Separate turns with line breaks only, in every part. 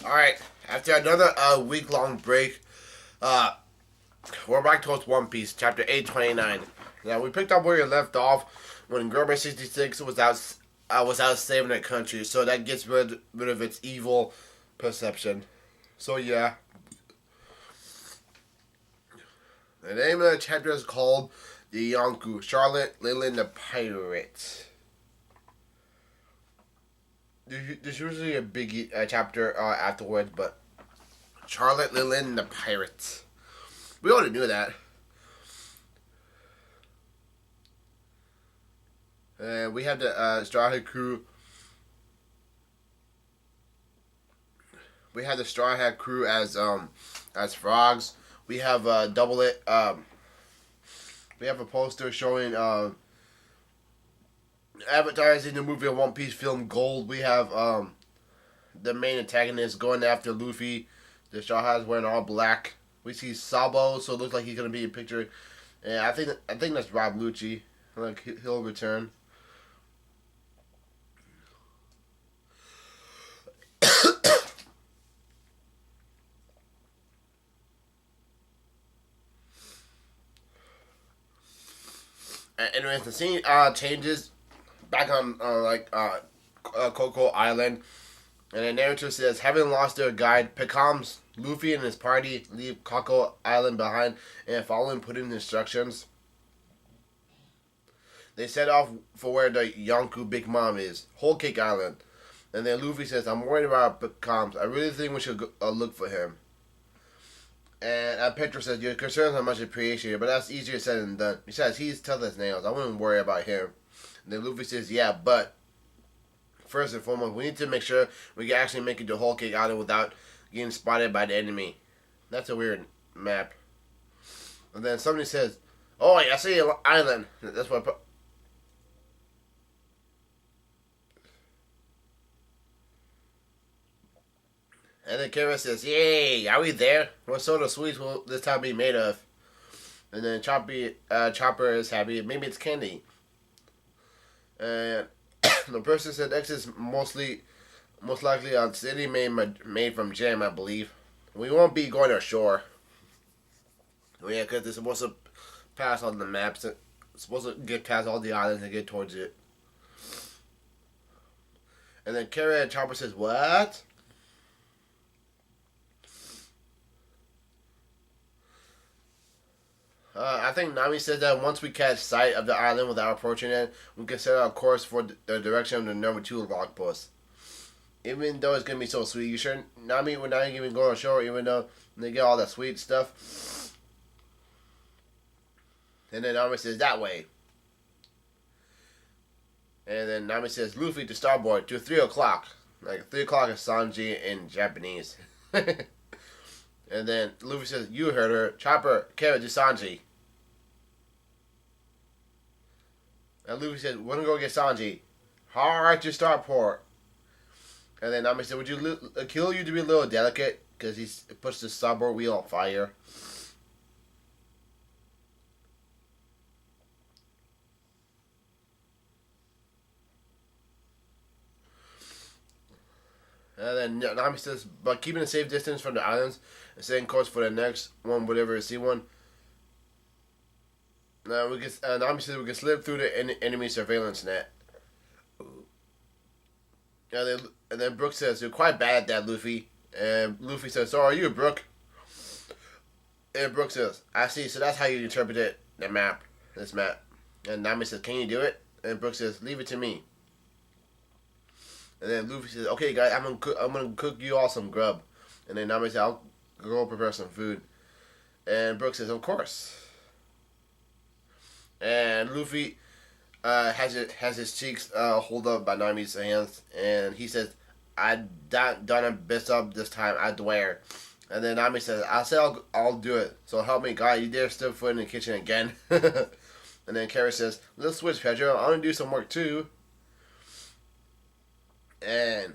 Alright, after another week-long break, uh, we're back towards One Piece, chapter 829. Now, we picked up where we left off when Gerber 66 was out saving the country, so that gets rid of its evil perception. So, yeah. The name of the chapter is called The Yonkou, Charlotte Leland the Pirate. There's usually a big chapter afterwards, but Charlotte Leland the Pirate. We already knew that. We have the Straw Hat crew. We have the Straw Hat crew as frogs. We have double it. We have a poster showing advertising the movie One Piece film Gold. We have the main antagonist going after Luffy. The Straw Hat is wearing all black. We see Sabo, so it looks like he's gonna be in picture. And I think that's Rob Lucci. Like he'll return. Anyways, the scene changes back on Coco Island, and the narrator says, having lost their guide, Pecom's Luffy and his party leave Coco Island behind, and following putting instructions, they set off for where the Yonkou Big Mom is, Whole Cake Island. And then Luffy says, I'm worried about Pecom's. I really think we should look for him. And Petro says, your concerns are much appreciated, but that's easier said than done. Besides, he's tough as nails. I wouldn't worry about him. And then Luffy says, yeah, but first and foremost, we need to make sure we can actually make it to Whole Cake Island without getting spotted by the enemy. That's a weird map. And then somebody says, oh, I see an island. That's what... And then Kara says, yay, are we there? What sort of sweets will this time be made of? And then Chopper is happy. Maybe it's candy. And the person said X is most likely on city made from jam, I believe. We won't be going ashore. Well, yeah, because they're supposed to pass on the maps. It's supposed to get past all the islands and get towards it. And then Kara and Chopper says, what? I think Nami said that once we catch sight of the island without approaching it, we can set our course for the direction of the number 2 log post. Even though it's going to be so sweet, you sure, Nami, we're not even going ashore, even though they get all that sweet stuff? And then Nami says, that way. And then Nami says, Luffy to starboard to 3 o'clock. Like, 3 o'clock is Sanji in Japanese. And then Luffy says, you heard her. Chopper, Kara to Sanji. And Luffy said, we're going to go get Sanji. Hard to starport. And then Nami said, would you kill you to be a little delicate? Because he puts the starboard wheel on fire. And then Nami says, but keeping a safe distance from the islands and setting course for the next one, whatever is C1. Now Nami says we can slip through the enemy surveillance net. And then Brooke says, you're quite bad at that, Luffy. And Luffy says, so are you, Brooke? And Brooke says, I see, so that's how you interpret it, this map. And Nami says, can you do it? And Brooke says, leave it to me. And then Luffy says, okay, guys, I'm gonna cook you all some grub. And then Nami says, I'll go prepare some food. And Brooke says, of course. And Luffy has his cheeks hold up by Nami's hands, and he says, I done a best up this time, I swear. And then Nami says, I said I'll do it, so help me God, you dare step foot in the kitchen again. And then Kara says, let's switch, Pedro, I want to do some work too. And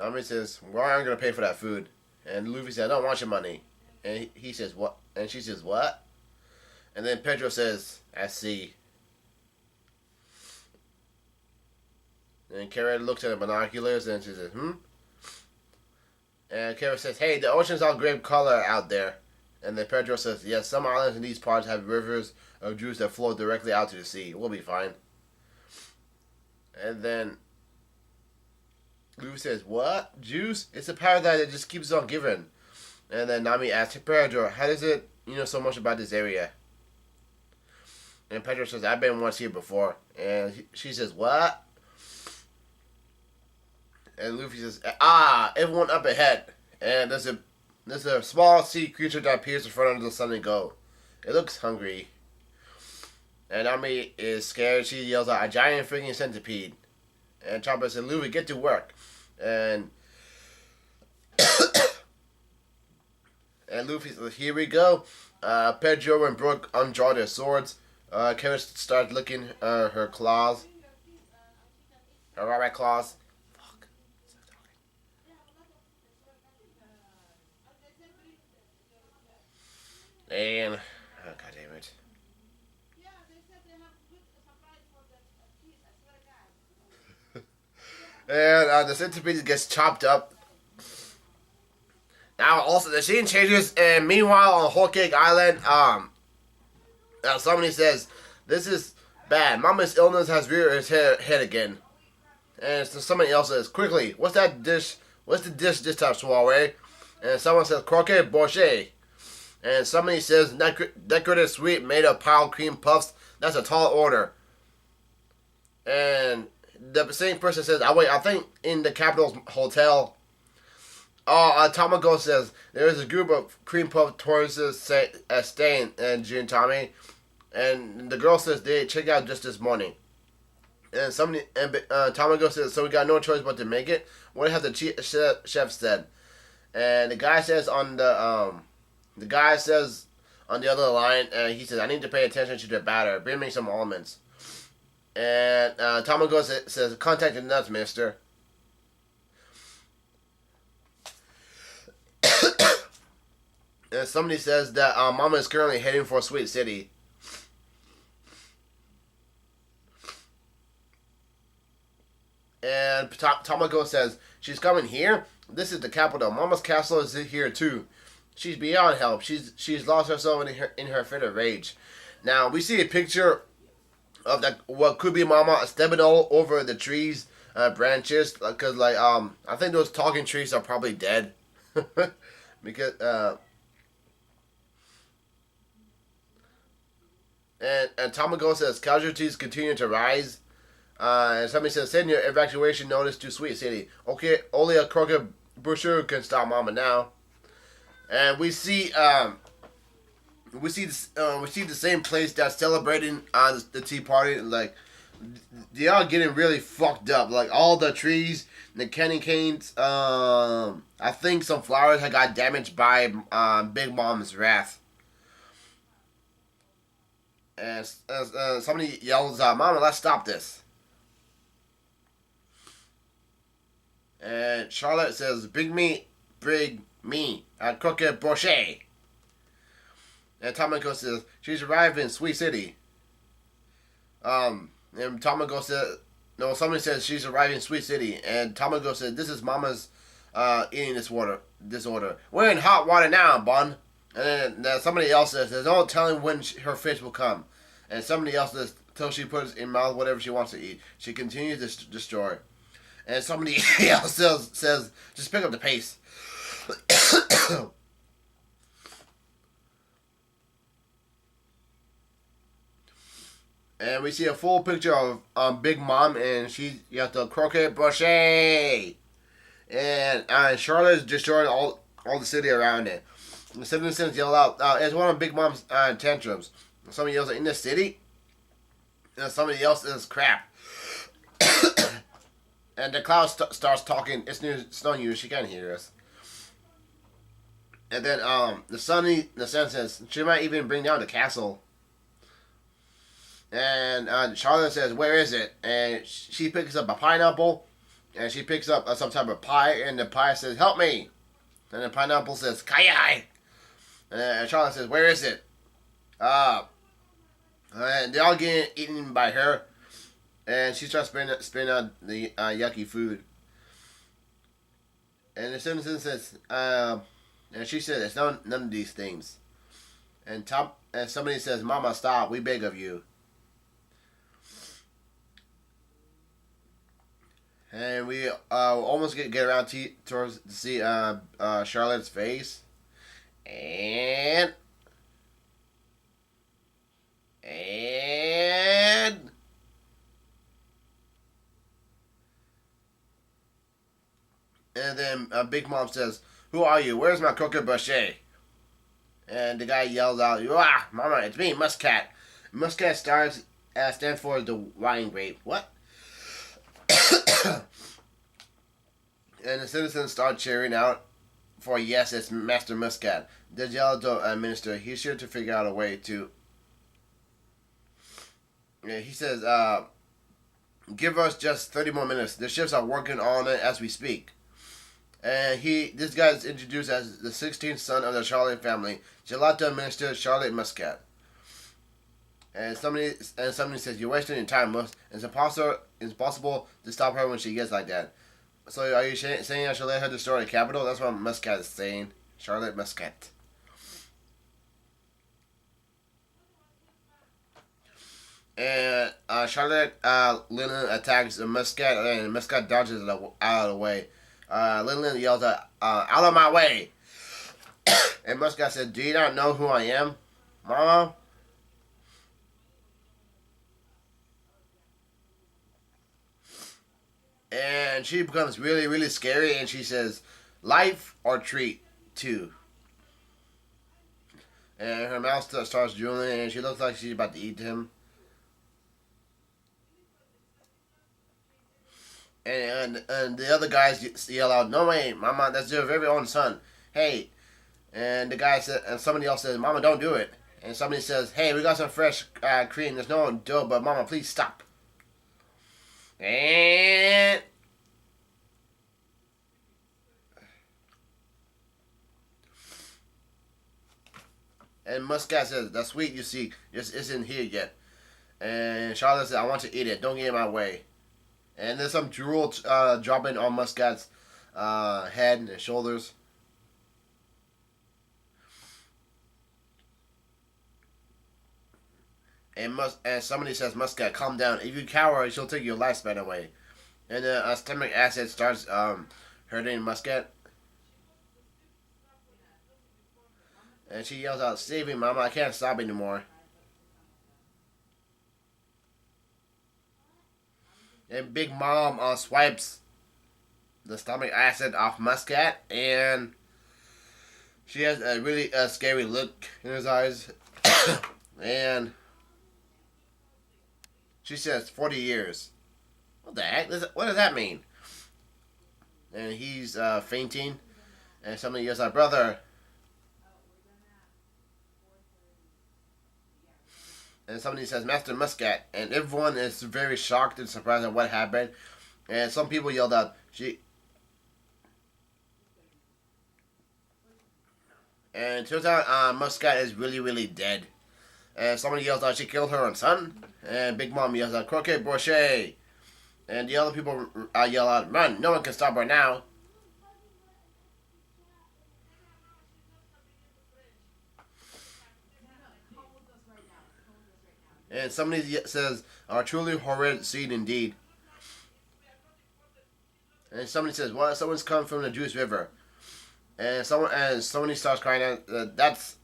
Nami says, well, I'm going to pay for that food. And Luffy says, I don't want your money. And he says, what? And she says, what? And then Pedro says, I see. And Kara looks at the binoculars and she says, And Kara says, "Hey, the ocean's all grape color out there." And then Pedro says, "Yes, some islands in these parts have rivers of juice that flow directly out to the sea. We'll be fine." And then Luffy says, "What? Juice? It's a power that it just keeps on giving." And then Nami asks Pedro, "How does it so much about this area?" And Pedro says, "I've been once here before." And she says, "What?" And Luffy says, everyone up ahead. And there's a small sea creature that appears in front of the sun and go. It looks hungry. And Nami is scared. She yells out, "A giant freaking centipede." And Chopper says, "Luffy, get to work." And Luffy says, "Here we go." Pedro and Brook undraw their swords. Kara starts licking her claws. Her rabbit claws. Fuck. And god damn it. And the centipede gets chopped up. Now, also, the scene changes, and meanwhile, on Whole Cake Island, somebody says, "This is bad. Mama's illness has reared its head again." And so somebody else says, "Quickly, what's that dish? What's the dish this time, Soiree?" And someone says, "Croquet Boucher." And somebody says, "Decorative sweet made of piled cream puffs. That's a tall order." And the same person says, I think in the Capitol's hotel." Tamako says, "There is a group of cream puff tourists staying in Jintami." And the girl says, "They checked out just this morning." And Tamako says, "So we got no choice but to make it. What has the chef said?" And the guy says on the other line, he says, "I need to pay attention to the batter. Bring me some almonds." And Tamako says, "Contact the nuts, mister." And somebody says that Mama is currently heading for Sweet City. And Tamako says, "She's coming here? This is the capital. Mama's castle is here too. She's beyond help. She's lost herself in her fit of rage." Now, we see a picture of what could be Mama stepping all over the trees, branches, because I think those talking trees are probably dead. Because and Tamako says casualties continue to rise. And somebody says, "Send your evacuation notice to Sweet City." Okay, only a crooked brochure can stop Mama now. And we see the same place that's celebrating the Tea Party. Like, they are getting really fucked up. Like, all the trees, the candy canes. I think some flowers had got damaged by Big Mom's wrath. And somebody yells, "Mama, let's stop this." And Charlotte says, bring me, a crooked brochet." And Tamako says, "She's arrived in Sweet City." And Tamako says, no, somebody says she's arriving in Sweet City. And Tamako says, "This is Mama's eating disorder. We're in hot water now, Bun." And then somebody else says, "There's no telling when her fish will come." And somebody else says, "Till she puts in mouth whatever she wants to eat, she continues to destroy." And somebody else says, "Just pick up the pace." And we see a full picture of Big Mom, and she got the croquet brochet. And Charlotte is destroying all the city around it. The citizens yell out, it's one of Big Mom's tantrums. Somebody yells, "In the city?" And somebody else says, "Crap." And the cloud starts talking. It's no use. She can't hear us. And then the sun says she might even bring down the castle. And Charlotte says, "Where is it?" And she picks up a pineapple. And she picks up some type of pie. And the pie says, "Help me." And the pineapple says, "Kayai." And Charlotte says, "Where is it?" And they're all getting eaten by her. And she starts spitting out the yucky food. And the citizen says, and she said, it's none of these things. And somebody says, Mama, stop, we beg of you. And we almost get around towards to see Charlotte's face. And and and then Big Mom says, "Who are you? Where's my croquet brochet?" And the guy yells out, "Ah, Mama, it's me, Muscat." Muscat stands for the wine grape. What? And the citizens start cheering out for yes, it's Master Muscat. The yellow minister, he's here to figure out a way to. Yeah, he says, give us just 30 more minutes. The ships are working on it as we speak. And this guy is introduced as the 16th son of the Charlotte family, Gelato Minister Charlotte Muscat. And somebody says, you're wasting your time, It's impossible to stop her when she gets like that. So are you saying I should let her destroy the capital? That's what Muscat is saying. Charlotte Muscat. And Charlotte Linlin attacks Muscat, and Muscat dodges it out of the way. Linlin yells out of my way! And Muscat said, do you not know who I am, Mama? And she becomes really, really scary, and she says, life or treat, too. And her mouth starts drooling, and she looks like she's about to eat him. And the other guys yell out, no way, Mama, that's your very own son. Hey. And the guy said, and somebody else says, Mama, don't do it. And somebody says, hey, we got some fresh cream. There's no dough, but Mama, please stop. And Muscat says, the sweet you see just isn't here yet. And Charlotte says, I want to eat it. Don't get in my way. And there's some drool dropping on Muscat's head and shoulders. And somebody says, Muscat, calm down. If you cower, she'll take your lifespan away. And the stomach acid starts hurting Muscat. And she yells out, save me, Mama, I can't stop anymore. And Big Mom swipes the stomach acid off Muscat, and she has a really scary look in his eyes. And she says, 40 years. What the heck? What does that mean? And he's fainting, and somebody yells out, brother. And somebody says, Master Muscat. And everyone is very shocked and surprised at what happened. And some people yelled out, And it turns out Muscat is really, really dead. And somebody yells out, she killed her own son. And Big Mom yells out, croquet brochet. And the other people yell out, run, no one can stop her now. And somebody says, a truly horrid scene indeed. And somebody says, well, someone's come from the Juice River. And somebody starts crying out, that's...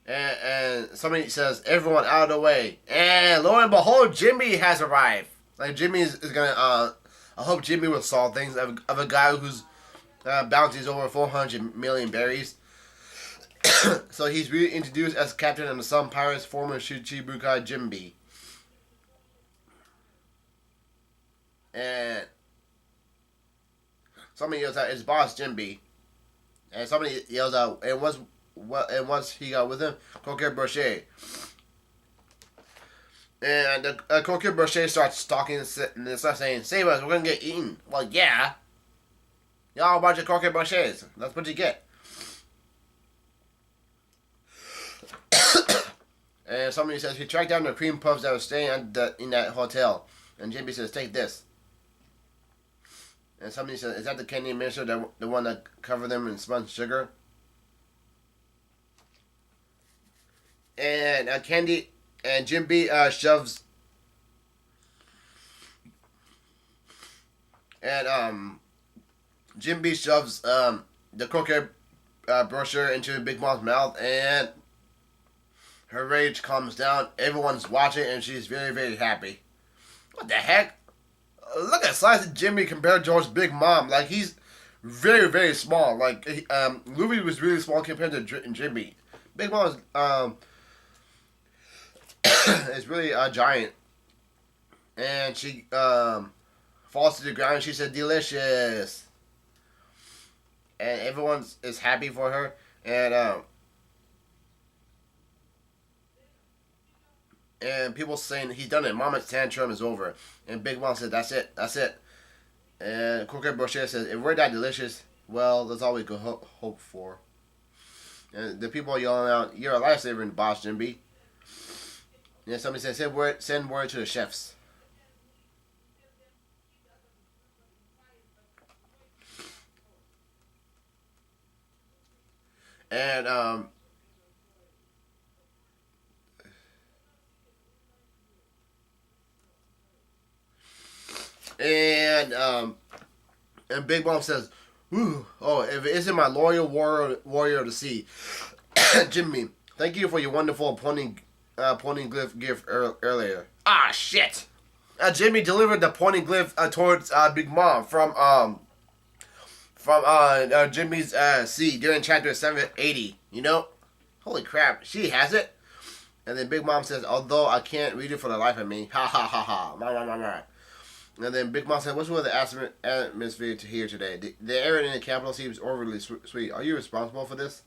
And somebody says, everyone out of the way. And lo and behold, Jimmy has arrived. Like, Jimmy is gonna, I hope Jimmy will solve things of a guy whose bounty is over 400 million berries. So he's reintroduced as captain of the Sun Pirates, former Shichibukai Jimby. And somebody yells out, it's Boss Jimby. And somebody yells out, and once he got with him, Croquet Brochet. And the Croquet Brochet starts stalking and they start saying, save us, we're gonna get eaten. Well, yeah. Y'all a bunch of Croquet Brochets. That's what you get. And somebody says he tracked down the cream puffs that were staying in that hotel. And Jimmy says, "Take this." And somebody says, "Is that the candy mixer, the one that covered them in spun sugar?" And Candy and Jim B shoves and Jim B shoves the croquet brochure into Big Mom's mouth, and her rage calms down. Everyone's watching, and she's very, very happy. What the heck? Look at size of Jimmy compared to his Big Mom. Like, he's very, very small. Like, Louie was really small compared to Jimmy. Big Mom is really a giant. And she falls to the ground, and she said, "Delicious." And everyone is happy for her. And people saying he's done it. Mama's tantrum is over. And Big Mom said, "That's it. That's it." And Croquet Brochet says, "If we're that delicious, well, that's all we could hope for." And the people are yelling out, "You're a lifesaver in the boss, Jimby." And somebody said, send word to the chefs." And and um and Big Mom says, "Ooh, oh, if it isn't my loyal warrior of the sea, Jimmy, thank you for your wonderful pointing glyph gift earlier." Ah, shit! Jimmy delivered the pointing glyph towards Big Mom from Jimmy's sea during chapter 780. You know, holy crap, she has it. And then Big Mom says, "Although I can't read it for the life of me, ha ha ha ha, ma ma ma ma." And then Big Mom said, "What's with the atmosphere to here today? The air in the capital seems overly sweet. Are you responsible for this?"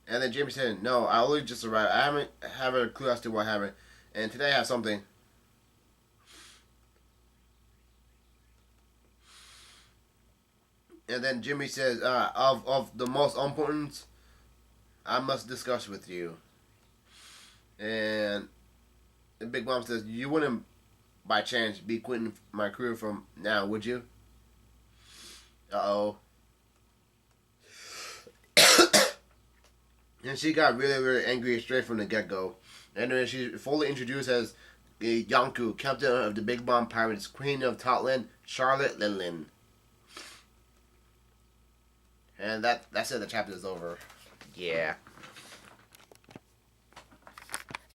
And then Jimmy said, "No, I only just arrived. I haven't have a clue as to what happened. And today I have something." And then Jimmy says, of the most important, I must discuss with you." And the Big Mom says, "You wouldn't, by chance, be quitting my career from now, would you?" Uh-oh. And she got really, really angry straight from the get-go. And then she's fully introduced as Yonkou, captain of the Big Mom Pirates, queen of Totland, Charlotte Linlin. And that's it. The chapter is over. Yeah.